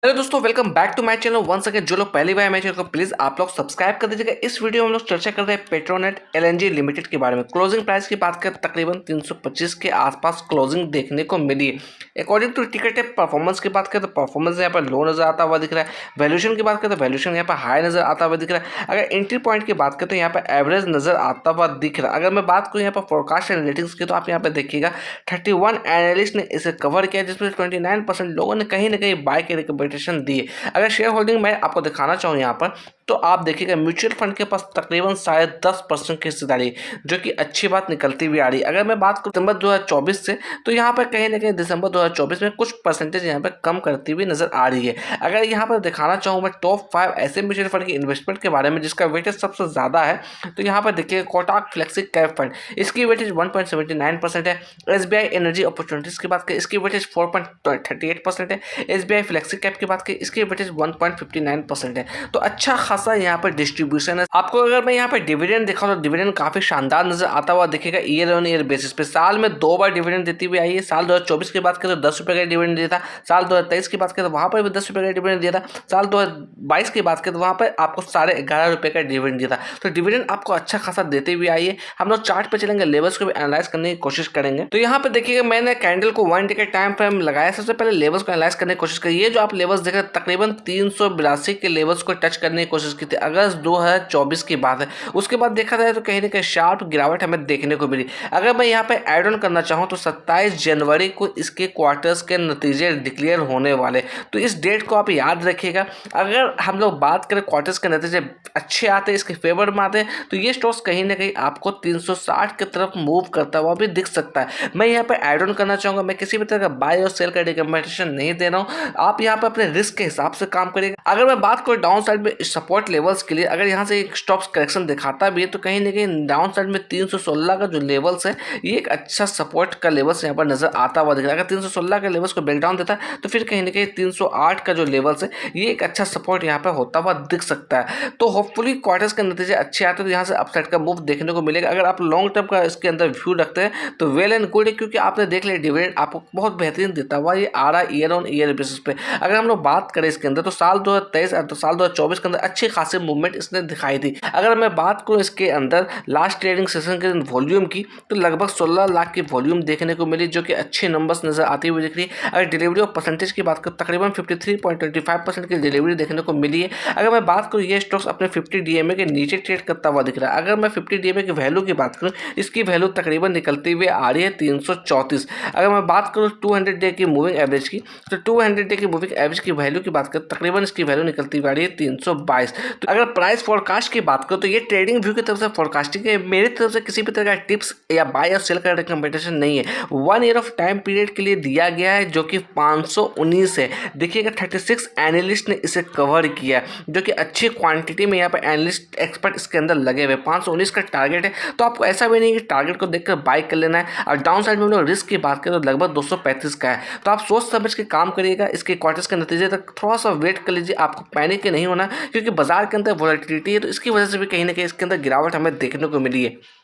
Hello दोस्तों, welcome back to my channel once again. जो लोग पहली बार मेरे चैनल को प्लीज आप लोग सब्सक्राइब कर दीजिएगा। इस वीडियो में हम लोग चर्चा कर रहे हैं पेट्रोनेट एलएनजी लिमिटेड के बारे में। क्लोजिंग प्राइस की बात करें तकरीबन 325 के आसपास क्लोजिंग देखने को मिली है। अकॉर्डिंग टू टिकट है परफॉर्मेंस की बात करें तो परफॉर्मेंस यहाँ पर लो नजर आता हुआ दिख रहा है। वैल्यूएशन की बात करें तो वैल्यूएशन यहाँ पर हाई नजर आता हुआ दिख रहा है। अगर एंट्री पॉइंट की बात करें तो यहाँ पर एवरेज नजर आता हुआ दिख रहा है। अगर मैं बात करूँ यहाँ पर फोरकास्ट एंड रेटिंग्स की तो आप यहाँ पर देखिएगा 31 एनालिस्ट ने इसे कवर किया, जिसमें 29% लोगों ने कहीं ना कहीं बाय की रिकमेंडेशन दी है। अगर शेयर होल्डिंग मैं आपको दिखाना चाहूँ यहाँ पर तो आप देखिएगा म्यूचुअल फंड के पास तकरीबन 10.5% की हिस्सेदारी, जो कि अच्छी बात निकलती हुई आ रही है। अगर मैं बात करूँ दिसंबर 2024 से तो यहाँ पर कहीं ना कहीं दिसंबर 2024 में कुछ परसेंटेज यहाँ पर कम करती हुई नजर आ रही है। अगर यहाँ पर दिखाना चाहूँ मैं टॉप 5 ऐसे म्यूचुअल फंड की इन्वेस्टमेंट के बारे में जिसका वेटेज सबसे ज़्यादा है, तो यहाँ पर देखिए कोटक फ्लेक्सी कैप फंड, इसकी वेटेज 1.79% है। SBI एनर्जी अपॉर्चुनिटीज की बात करें इसकी वेटेज 4.38% है। SBI फ्लेक्सी कैप की बात करें इसकी वेटेज 1.59% है। तो अच्छा खासा यहाँ पर डिस्ट्रीब्यूशन है। आपको अगर मैं यहाँ पर डिविडेंड दिखाऊं तो डिविडेंड काफी शानदार नजर आता हुआ दिखेगा ईयर ऑन ईयर बेसिस पे। साल में 2 बार डिविडेंड देती हुई आई है। साल 2024 की बात करें तो 10 रुपए का डिविडेंड दिया था। साल 2023 की बात करें तो वहां पर भी 10 रुपए का डिविडेंड दिया था। साल 2022 की बात करें तो वहां पर आपको 11.5 रुपए का डिविडेंड दिया था। तो डिविडेंड आपको अच्छा खासा देते हुए आई है। हम लोग चार्ट पे चलेंगे, लेवल्स को भी एनालाइज करने की कोशिश करेंगे। तो यहाँ पे देखिएगा मैंने कैंडल को 1 डे के टाइम फ्रेम लगाया। सबसे पहले लेवल्स को एनालाइज करने की कोशिश करी। ये जो आप लेवल्स देख रहे हैं तकरीबन 382 के लेवल्स को टच करने की कोशिश की थी। अगस्त 2024 की बात है। उसके बाद देखा जाए तो कहीं ना कहीं शार्प गिरावट हमें देखने को मिली। अगर मैं यहाँ पे ऐड ऑन करना चाहूँ तो 27 जनवरी को इसके क्वार्टर्स के नतीजे डिक्लेयर होने वाले, तो इस डेट को आप याद रखिएगा। अगर हम लोग बात करें क्वार्टर्स के नतीजे अच्छे आते हैं, इसके फेवर में आते हैं, तो ये स्टॉक्स कहीं ना कहीं आपको 360 की तरफ मूव करता हुआ भी दिख सकता है। मैं यहाँ पे ऐड ऑन करना चाहूँगा। मैं किसी भी तरह का बाय और सेल का रिकमेंडेशन नहीं दे रहा हूँ। आप यहाँ पे अपने रिस्क के हिसाब से काम करिएगा। अगर मैं बात करूँ डाउन साइड में सपोर्ट लेवल्स के लिए, अगर यहाँ से एक स्टॉक्स करेक्शन दिखाता भी है तो कहीं ना कहीं डाउन साइड में 316 का जो लेवल्स है ये एक अच्छा सपोर्ट का लेवल्स यहाँ पर नजर आता हुआ दिख रहा है। अगर 316 के लेवल्स को ब्रेकडाउन देता है तो फिर कहीं ना कहीं 308 का जो लेवल्स है ये एक अच्छा सपोर्ट यहाँ पे होता हुआ दिख सकता है। तो होपफुली क्वार्टर्स के नतीजे अच्छे आते हैं तो यहाँ से अपसाइड का मूव देखने को मिलेगा। अगर आप लॉन्ग टर्म का इसके अंदर व्यू रखते हैं तो वेल एंड गुड है, क्योंकि आपने देख लिया डिविडेंड आपको बहुत बेहतरीन देता हुआ ये आ रहा है ईयर ऑन ईयर बेसिस पे। अगर हम लोग बात करें इसके अंदर तो साल 2023 तो साल 2024 के अंदर अच्छी खासी मूवमेंट इसने दिखाई थी। अगर मैं बात करूँ इसके अंदर लास्ट ट्रेडिंग सेशन के वॉल्यूम की तो लगभग 16 लाख की वॉल्यूम देखने को मिली, जो कि अच्छे नंबर्स नजर आती हुई दिख रही है। अगर डिलीवरी ऑफ परसेंटेज की बात करें तकरीबन 53.25% की डिलीवरी देखने को मिली है। अगर मैं बात करूँ ये स्टॉक्स अपने 50 DMA के नीचे ट्रेड करता हुआ दिख रहा है। अगर मैं 50 DMA की वैल्यू की बात करूँ इसकी वैल्यू तकरीबन निकलती हुई आ रही है 334। अगर मैं बात करूँ 200 डे की मूविंग एवरेज की तो 200 डे की मूविंग एवरेज की वैल्यू की बात करें तकरीबन इसकी वैल्यू निकलती हुई आ रही है 322। तो अगर प्राइस फोरकास्ट की बात करो तो ये ट्रेडिंग व्यू की तरफ से फोरकास्टिंग है। मेरी तरफ से किसी भी तरह का टिप्स या बाय या सेल का रिकमेंडेशन नहीं है। 1 ईयर ऑफ टाइम पीरियड के लिए दिया गया है, जो कि 519 है। देखिएगा 36 एनालिस्ट ने इसे कवर किया, जो कि अच्छी क्वांटिटी में यहाँ पर एनालिस्ट एक्सपर्ट इसके अंदर लगे हुए। 519 का टारगेट है, तो आपको ऐसा भी नहीं कि टारगेट को देखकर बाय कर लेना है। और डाउन साइड में हम लोग रिस्क की बात करें तो लगभग 235 का है। तो आप सोच समझ के काम करिएगा। इसके क्वार्टर्स के नतीजे तक थोड़ा सा वेट कर लीजिए। आपको पैनिक नहीं होना, क्योंकि बाजार के अंदर वॉलेटिलिटी है, तो इसकी वजह से भी कहीं ना कहीं इसके अंदर गिरावट हमें देखने को मिली है।